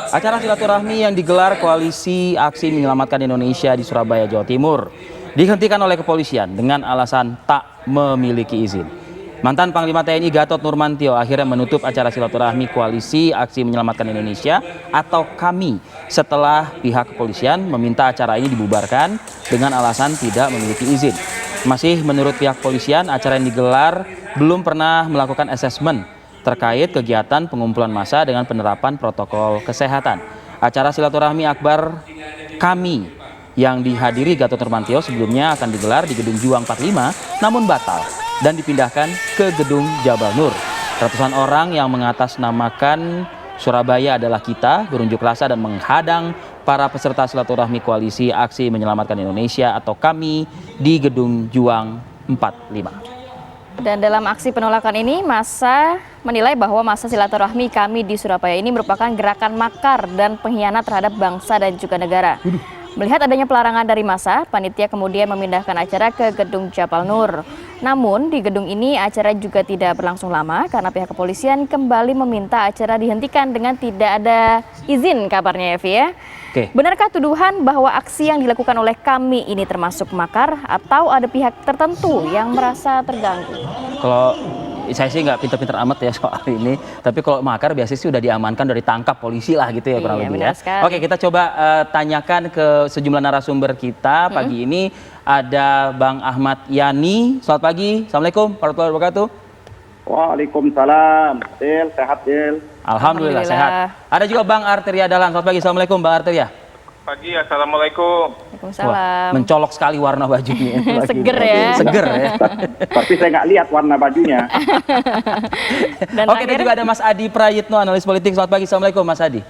Acara silaturahmi yang digelar Koalisi Aksi Menyelamatkan Indonesia di Surabaya, Jawa Timur dihentikan oleh kepolisian dengan alasan tak memiliki izin. Mantan Panglima TNI Gatot Nurmantio akhirnya menutup acara silaturahmi Koalisi Aksi Menyelamatkan Indonesia atau KAMI setelah pihak kepolisian meminta acara ini dibubarkan dengan alasan tidak memiliki izin. Masih menurut pihak kepolisian, acara yang digelar belum pernah melakukan asesmen terkait kegiatan pengumpulan massa dengan penerapan protokol kesehatan. Acara silaturahmi akbar KAMI yang dihadiri Gatot Nurmantio sebelumnya akan digelar di Gedung Juang 45 namun batal dan dipindahkan ke Gedung Jabal Nur. Ratusan orang yang mengatasnamakan Surabaya adalah kita berunjuk rasa dan menghadang para peserta silaturahmi Koalisi Aksi Menyelamatkan Indonesia atau KAMI di Gedung Juang 45. Dan dalam aksi penolakan ini, massa menilai bahwa massa silaturahmi KAMI di Surabaya ini merupakan gerakan makar dan pengkhianat terhadap bangsa dan juga negara. Melihat adanya pelarangan dari massa, panitia kemudian memindahkan acara ke Gedung Jabal Nur. Namun di gedung ini acara juga tidak berlangsung lama karena pihak kepolisian kembali meminta acara dihentikan dengan tidak ada izin kabarnya, Evi ya. Oke. Benarkah tuduhan bahwa aksi yang dilakukan oleh KAMI ini termasuk makar atau ada pihak tertentu yang merasa terganggu? Kalau saya sih nggak pinter-pinter amat ya soal ini, tapi kalau makar biasanya sih udah diamankan dari tangkap polisi lah gitu ya kurang lebih ya. Oke, kita coba tanyakan ke sejumlah narasumber kita pagi ini. Ada Bang Ahmad Yani. Selamat pagi, Assalamualaikum warahmatullahi wabarakatuh. Waalaikumsalam. Sehat Del. Alhamdulillah sehat. Ada juga Bang Arteria Dahlan. Selamat pagi, Assalamualaikum Bang Arteria. Pagi, assalamualaikum. Waalaikumsalam. Wah, mencolok sekali warna bajunya. Seger ya. Seger ya. Tapi saya nggak lihat warna bajunya. Dan Oke, dan juga ada Mas Adi Prayitno, analis politik. Selamat pagi, Assalamualaikum Mas Adi.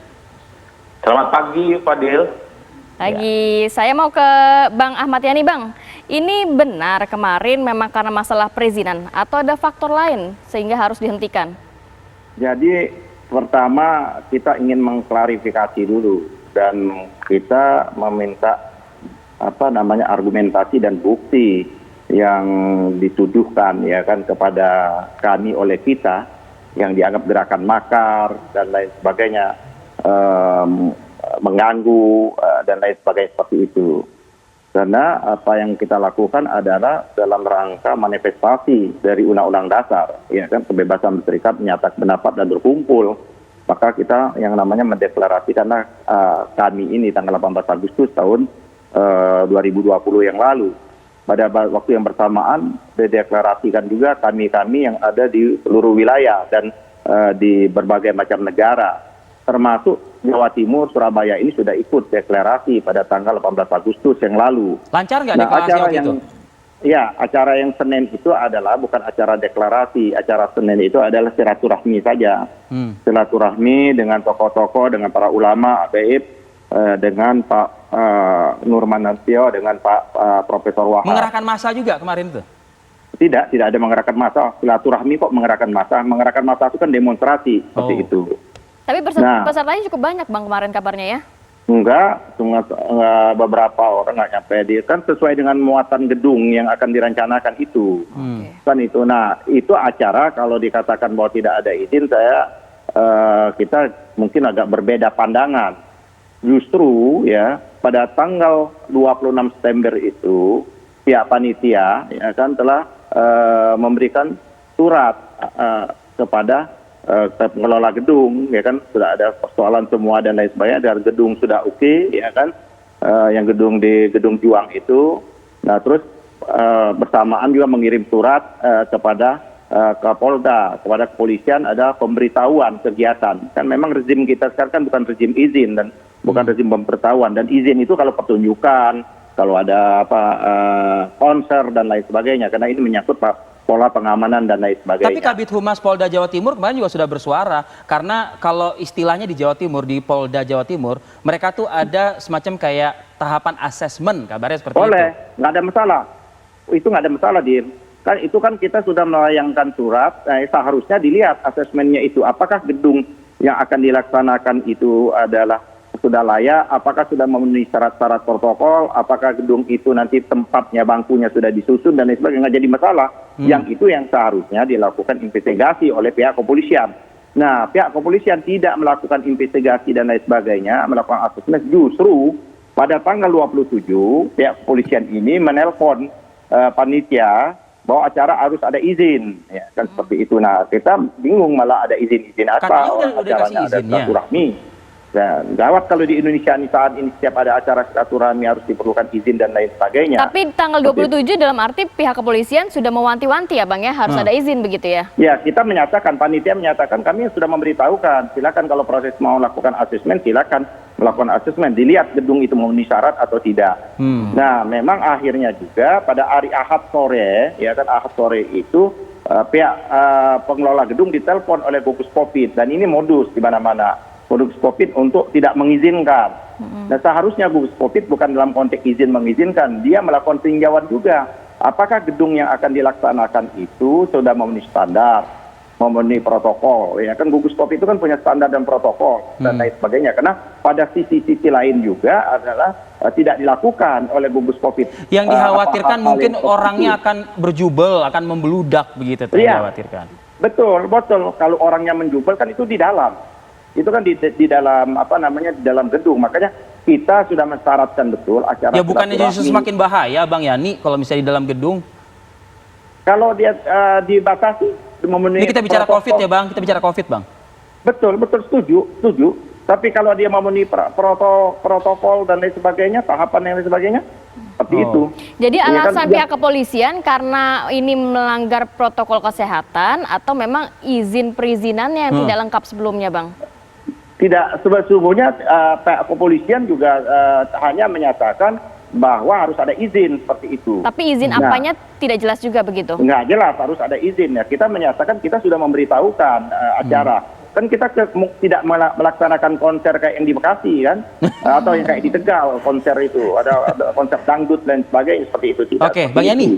Selamat pagi, Fadil. Lagi, saya mau ke Bang Ahmad Yani, Bang. Ini benar kemarin memang karena masalah perizinan atau ada faktor lain sehingga harus dihentikan? Jadi pertama kita ingin mengklarifikasi dulu dan kita meminta argumentasi dan bukti yang dituduhkan ya kan kepada kami oleh kita yang dianggap gerakan makar dan lain sebagainya, mengganggu dan lain sebagainya seperti itu. Karena apa yang kita lakukan adalah dalam rangka manifestasi dari Undang-Undang Dasar, ya kan, kebebasan berserikat, menyatakan pendapat dan berkumpul. Maka kita yang namanya mendeklarasikan kami ini tanggal 18 Agustus tahun 2020 yang lalu. Pada waktu yang bersamaan dideklarasikan juga kami-kami yang ada di seluruh wilayah dan di berbagai macam negara, termasuk Jawa Timur, Surabaya ini sudah ikut deklarasi pada tanggal 18 Agustus yang lalu. Lancar nggak deklarasi waktu itu? Ya, acara yang Senin itu adalah bukan acara deklarasi. Acara Senin itu adalah silaturahmi saja. Silaturahmi dengan tokoh-tokoh, dengan para ulama, ABIP, dengan Pak Nurmantio, dengan Pak Profesor Wahab. Mengerahkan massa juga kemarin itu? Tidak ada mengerahkan massa. Silaturahmi kok mengerahkan massa? Mengerahkan massa itu kan demonstrasi, seperti itu. Tapi pesertanya cukup banyak Bang kemarin kabarnya ya? Enggak, cuma beberapa orang nggak nyampe. Dia kan sesuai dengan muatan gedung yang akan direncanakan itu. Kan itu. Nah, itu acara kalau dikatakan bahwa tidak ada izin, kita mungkin agak berbeda pandangan. Justru ya pada tanggal 26 September itu pihak panitia ya kan telah memberikan surat kepada pengelola gedung, ya kan, sudah ada persoalan semua dan lain sebagainya, dan gedung sudah oke, ya kan, yang gedung di Gedung Juang itu. Nah, terus bersamaan juga mengirim surat kepada Kapolda, kepada kepolisian, ada pemberitahuan kegiatan. Kan memang rezim kita sekarang kan bukan rezim izin dan bukan rezim pemberitahuan, dan izin itu kalau pertunjukan, kalau ada konser dan lain sebagainya, karena ini menyangkut pola pengamanan dan lain sebagainya. Tapi Kabid Humas Polda Jawa Timur kemarin juga sudah bersuara, karena kalau istilahnya di Jawa Timur, di Polda Jawa Timur, mereka tuh ada semacam kayak tahapan asesmen, kabarnya seperti itu. Boleh, nggak ada masalah. Itu nggak ada masalah, Dir. Kan itu kan kita sudah melayangkan surat, seharusnya dilihat asesmennya itu. Apakah gedung yang akan dilaksanakan itu adalah sudah layak, apakah sudah memenuhi syarat-syarat protokol, apakah gedung itu nanti tempatnya, bangkunya sudah disusun dan lain sebagainya, nggak jadi masalah. Yang itu yang seharusnya dilakukan investigasi oleh pihak kepolisian. Nah, pihak kepolisian tidak melakukan investigasi dan lain sebagainya, melakukan asesmen. Justru pada tanggal 27, pihak kepolisian ini menelpon panitia bahwa acara harus ada izin, ya kan seperti itu. Nah, kita bingung malah ada izin-izin apa, Katanya udah acaranya kasih ada izinnya. silaturahmi. Dan gawat kalau di Indonesia ini saat ini setiap ada acara silaturahmi harus diperlukan izin dan lain sebagainya. Tapi tanggal 27 dalam arti pihak kepolisian sudah mewanti-wanti ya Bang ya, harus ada izin begitu ya? Ya, kita menyatakan, panitia menyatakan, kami sudah memberitahukan, silakan kalau proses mau lakukan asesmen, silakan melakukan asesmen, dilihat gedung itu memenuhi syarat atau tidak. Nah, memang akhirnya juga pada hari Ahad sore, ya kan Ahad sore itu pihak pengelola gedung ditelepon oleh gugus Covid, dan ini modus di mana-mana. Gugus Covid untuk tidak mengizinkan. Nah, seharusnya gugus Covid bukan dalam konteks izin mengizinkan, dia melakukan tinjauan juga. Apakah gedung yang akan dilaksanakan itu sudah memenuhi standar, memenuhi protokol? Ya kan gugus Covid itu kan punya standar dan protokol dan lain sebagainya. Karena pada sisi-sisi lain juga adalah tidak dilakukan oleh gugus Covid. Yang dikhawatirkan mungkin orangnya itu akan berjubel, akan membeludak begitu yang Iya. dikhawatirkan. Betul. Kalau orangnya menjubel kan itu di dalam. Itu kan di dalam di dalam gedung. Makanya kita sudah mensyaratkan betul acara Ya bukannya justru silaturahmi. semakin bahaya Bang Yani kalau misalnya di dalam gedung. Kalau dia dibatasi memenuhi Ini kita bicara protokol. COVID ya Bang, kita bicara COVID Bang. Betul, setuju. Tapi kalau dia memenuhi protokol dan lain sebagainya, tahapan yang lain sebagainya, seperti itu. Jadi Ya kan, alasan dia- pihak kepolisian karena ini melanggar protokol kesehatan atau memang izin perizinannya yang tidak lengkap sebelumnya Bang? Tidak, sesungguhnya pihak kepolisian juga hanya menyatakan bahwa harus ada izin seperti itu. Tapi izin Nah, apanya tidak jelas juga begitu? nggak jelas, harus ada izin ya. Kita menyatakan kita sudah memberitahukan acara. Kan kita tidak melaksanakan konser kayak yang di Bekasi kan, atau yang kayak di Tegal konser itu ada konser dangdut dan sebagainya seperti itu. Tidak Oke, seperti Bang Yani. itu.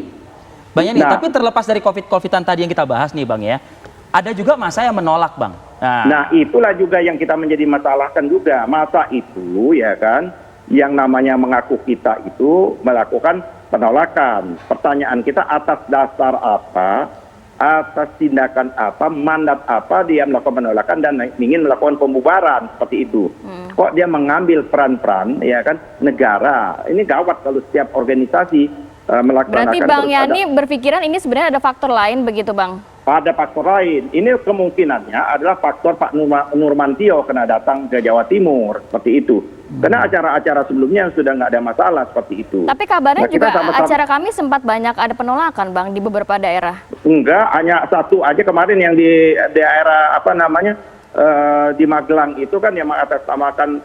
Bang Yani, Nah. tapi terlepas dari COVID-COVIDan tadi yang kita bahas nih Bang ya, ada juga masa yang menolak Bang. Nah, itulah juga yang kita menjadi masalahkan juga. Masa itu ya kan, yang namanya mengaku kita itu melakukan penolakan. Pertanyaan kita atas dasar apa, atas tindakan apa, mandat apa dia melakukan penolakan dan ingin melakukan pembubaran seperti itu. Kok dia mengambil peran-peran ya kan negara. Ini gawat kalau setiap organisasi melaksanakan. Berarti Bang terus ada- Yani berpikiran ini sebenarnya ada faktor lain begitu Bang? Ada faktor lain. Ini kemungkinannya adalah faktor Pak Nurmantio kena datang ke Jawa Timur seperti itu. Karena acara-acara sebelumnya sudah nggak ada masalah seperti itu. Tapi kabarnya Nah, kita juga sama-sama- acara kami sempat banyak ada penolakan Bang di beberapa daerah. Enggak, hanya satu aja kemarin yang di daerah di Magelang itu kan yang mengatasnamakan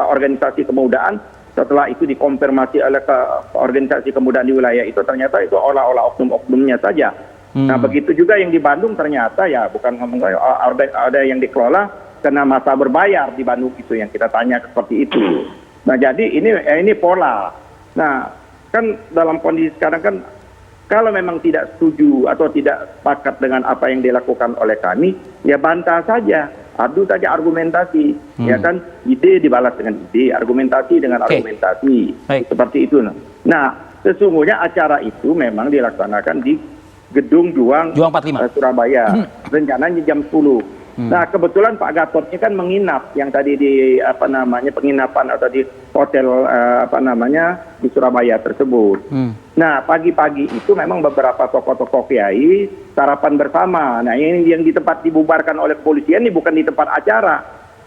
organisasi kemudaan. Setelah itu dikonfirmasi oleh organisasi kemudaan di wilayah itu, ternyata itu olah-olah oknum-oknumnya saja. Nah, begitu juga yang di Bandung ternyata ya bukan ngomong ada yang dikelola karena masa berbayar di Bandung itu yang kita tanya seperti itu. Nah, jadi ini pola. Nah, kan dalam kondisi sekarang kan kalau memang tidak setuju atau tidak sepakat dengan apa yang dilakukan oleh kami, ya bantah saja, adu saja argumentasi, ya kan, ide dibalas dengan ide, argumentasi dengan Oke. argumentasi, Baik. seperti itu. Nah, sesungguhnya acara itu memang dilaksanakan di Gedung Juang 45. Surabaya, rencananya jam 10. Nah, kebetulan Pak Gatot ini kan menginap yang tadi di penginapan atau di hotel di Surabaya tersebut. Nah, pagi-pagi itu memang beberapa tokoh-tokoh kiai sarapan bersama. Nah, ini yang di tempat dibubarkan oleh kepolisian ini bukan di tempat acara.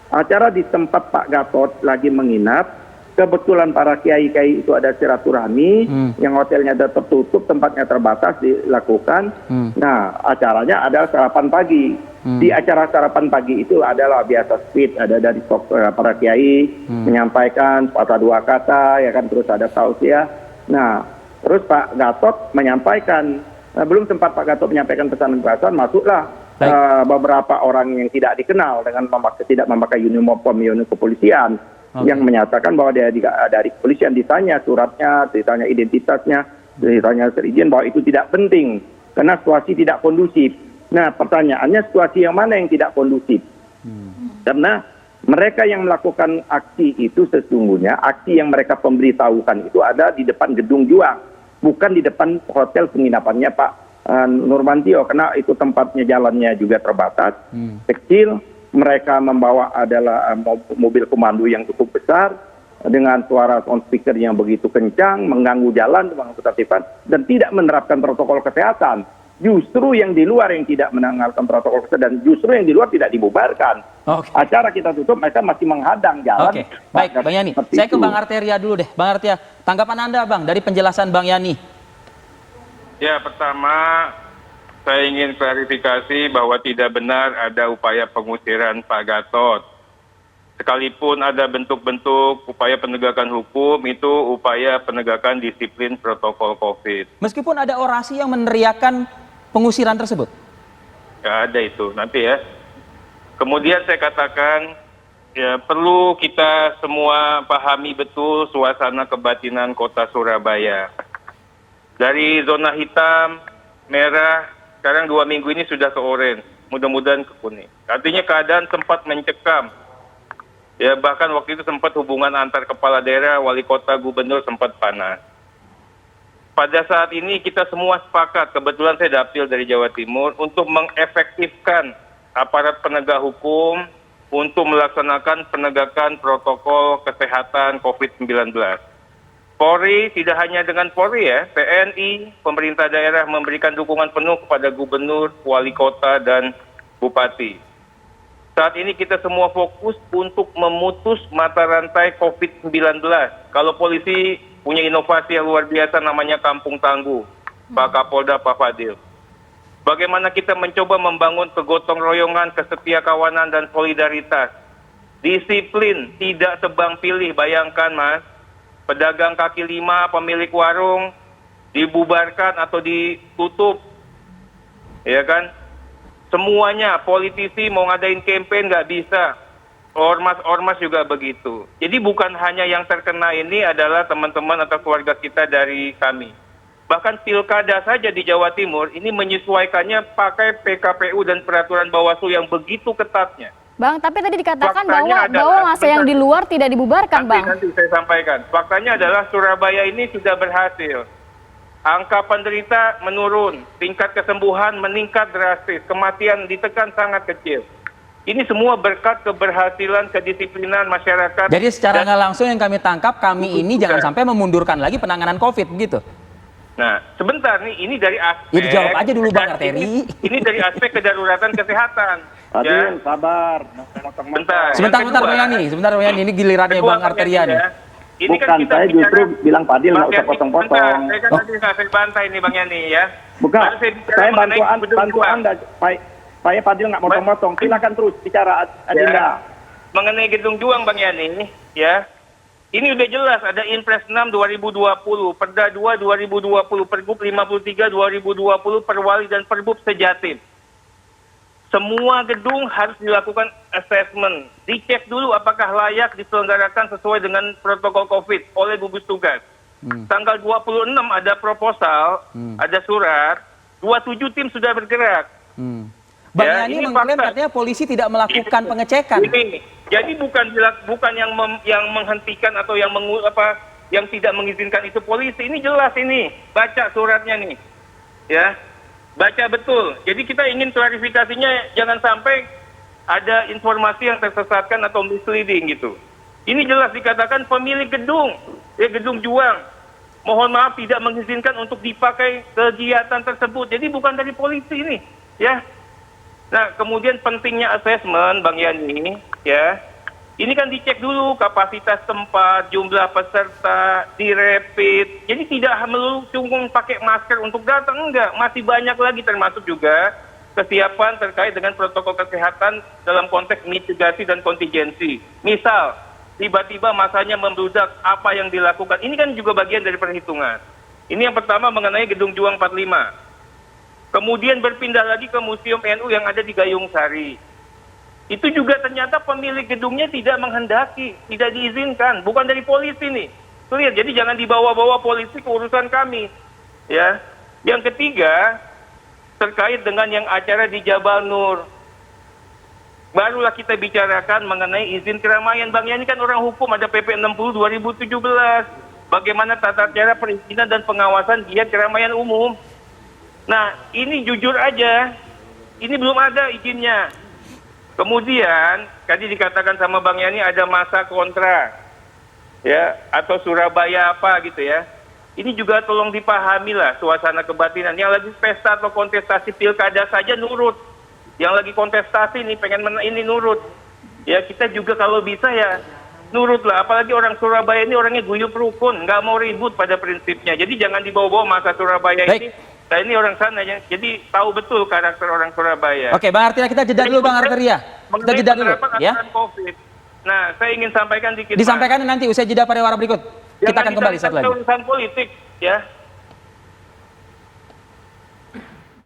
Acara di tempat Pak Gatot lagi menginap. Kebetulan para kiai-kiai itu ada silaturahmi, yang hotelnya ada tertutup, tempatnya terbatas dilakukan. Nah, acaranya adalah sarapan pagi. Di acara sarapan pagi itu adalah biasa speech, ada dari para kiai menyampaikan patah dua kata, ya kan, terus ada tausiah. Nah, terus Pak Gatot menyampaikan, belum sempat Pak Gatot menyampaikan pesan-pesan, masuklah beberapa orang yang tidak dikenal dengan tidak memakai uniform kepolisian. Yang menyatakan bahwa dia dari kepolisian ditanya suratnya, ditanya identitasnya, ditanya seizin bahwa itu tidak penting karena situasi tidak kondusif. Nah, pertanyaannya situasi yang mana yang tidak kondusif? Karena mereka yang melakukan aksi itu sesungguhnya aksi yang mereka pemberitahukan itu ada di depan Gedung Juang, bukan di depan hotel penginapannya Pak Nurmantio, karena itu tempatnya jalannya juga terbatas, kecil. Mereka membawa adalah mobil komando yang cukup besar dengan suara sound speaker yang begitu kencang, mengganggu jalan, mengganggu ketertiban, dan tidak menerapkan protokol kesehatan. Justru yang di luar yang tidak menerapkan protokol kesehatan, dan justru yang di luar tidak dibubarkan. Oke. Acara kita tutup, mereka masih menghadang jalan. Oke, baik Bang Yani. Seperti Saya ke itu. Bang Arteria dulu deh. Bang Arteria, tanggapan Anda Bang dari penjelasan Bang Yani. Ya, pertama saya ingin klarifikasi bahwa tidak benar ada upaya pengusiran Pak Gatot. Sekalipun ada bentuk-bentuk upaya penegakan hukum, itu upaya penegakan disiplin protokol COVID. Meskipun ada orasi yang meneriakan pengusiran tersebut. Nggak ada itu, nanti ya. Kemudian saya katakan, ya perlu kita semua pahami betul suasana kebatinan kota Surabaya. Dari zona hitam, merah, sekarang 2 minggu ini sudah ke orange, mudah-mudahan ke kuning. Artinya keadaan sempat mencekam. Ya, bahkan waktu itu sempat hubungan antar kepala daerah, wali kota, gubernur sempat panas. Pada saat ini kita semua sepakat, kebetulan saya dapil dari Jawa Timur, untuk mengefektifkan aparat penegak hukum untuk melaksanakan penegakan protokol kesehatan COVID-19. Polri, tidak hanya dengan Polri ya, TNI, pemerintah daerah memberikan dukungan penuh kepada gubernur, wali kota, dan bupati. Saat ini kita semua fokus untuk memutus mata rantai COVID-19. Kalau polisi punya inovasi yang luar biasa namanya Kampung Tangguh, Pak Kapolda, Pak Fadil. Bagaimana kita mencoba membangun kegotong royongan, kesetiakawanan, dan solidaritas. Disiplin, tidak tebang pilih, bayangkan Mas. Pedagang kaki lima, pemilik warung dibubarkan atau ditutup, ya kan? Semuanya, politisi mau ngadain campaign nggak bisa, ormas juga begitu. Jadi bukan hanya yang terkena ini adalah teman-teman atau keluarga kita dari kami. Bahkan pilkada saja di Jawa Timur ini menyesuaikannya pakai PKPU dan peraturan Bawaslu yang begitu ketatnya. Bang, tapi tadi dikatakan Faktanya bahwa masa yang di luar tidak dibubarkan, Bang. Nanti saya sampaikan. Faktanya adalah Surabaya ini sudah berhasil. Angka penderita menurun, tingkat kesembuhan meningkat drastis, kematian ditekan sangat kecil. Ini semua berkat keberhasilan kedisiplinan masyarakat. Jadi secara nggak langsung yang kami tangkap, kami ini jangan sampai memundurkan lagi penanganan COVID, begitu? Nah, sebentar nih, ini dari aspek... Ya dijawab aja dulu Bang Arteri. Ini dari aspek kedaruratan kesehatan. Fadil, sabar. Sebentar Bang Yani. Sebentar Bang Yani, ini gilirannya Bang Arteria nih. Ini Bukan, kan kita saya justru bilang Fadil nggak usah potong-potong. Saya kan tadi nggak saya bantai nih Bang Yani ya. Bukan, Baru bicara saya mengenai bantu Anda. Supaya Fadil nggak potong-potong. Silakan terus bicara Adinda. Ya. Mengenai Gedung Juang Bang Yani, ya. Ini udah jelas ada Inpres 6 2020, Perda 2 2020, Pergub 53 2020, Perwali dan Perbub Sejatim. Semua gedung harus dilakukan assessment. Dicek dulu apakah layak diselenggarakan sesuai dengan protokol COVID oleh gugus tugas. Tanggal 26 ada proposal, ada surat, 27 tim sudah bergerak. Bang Ya, Yani ini mengklaim fakta. katanya polisi tidak melakukan pengecekan. Ini, jadi bukan yang menghentikan atau yang tidak mengizinkan itu polisi. Ini jelas ini, baca suratnya nih, ya, baca betul. Jadi kita ingin klarifikasinya jangan sampai ada informasi yang tersesatkan atau misleading gitu. Ini jelas dikatakan pemilik gedung, Gedung Juang, mohon maaf tidak mengizinkan untuk dipakai kegiatan tersebut. Jadi bukan dari polisi ini, ya. Nah, kemudian pentingnya asesmen, Bang Yani, ya. Ini kan dicek dulu kapasitas tempat, jumlah peserta, direpit. Jadi tidak melulu cuma pakai masker untuk datang, enggak. Masih banyak lagi termasuk juga kesiapan terkait dengan protokol kesehatan dalam konteks mitigasi dan kontingensi. Misal, tiba-tiba masanya membludak, apa yang dilakukan. Ini kan juga bagian dari perhitungan. Ini yang pertama mengenai Gedung Juang 45. Kemudian berpindah lagi ke Museum NU yang ada di Gayung Sari. Itu juga ternyata pemilik gedungnya tidak menghendaki, tidak diizinkan. Bukan dari polisi nih. Clear, jadi jangan dibawa-bawa polisi ke urusan kami. Ya. Yang ketiga, terkait dengan yang acara di Jabal Nur. Barulah kita bicarakan mengenai izin keramaian. Bang Yani kan orang hukum, ada PP 60 2017. Bagaimana tata cara perizinan dan pengawasan giat keramaian umum. Nah, ini jujur aja, ini belum ada izinnya. Kemudian, tadi dikatakan sama Bang Yani ada masa kontra, ya, atau Surabaya apa gitu ya. Ini juga tolong dipahami lah suasana kebatinan. Yang lagi pesta atau kontestasi pilkada saja nurut. Yang lagi kontestasi ini pengen ini nurut. Ya, kita juga kalau bisa ya nurut lah. Apalagi orang Surabaya ini orangnya guyup rukun, nggak mau ribut pada prinsipnya. Jadi jangan dibawa-bawa masa Surabaya Baik. ini. Nah, ini orang sana ya. Jadi tahu betul karakter orang Surabaya. Oke, Bang Arteria, kita jeda dulu Bang Arteria. Kita jeda dulu ya. COVID. Nah, saya ingin sampaikan dikit. Disampaikan nanti usai jeda pada warna berikut. Kita akan kembali saat lagi. Urusan politik ya.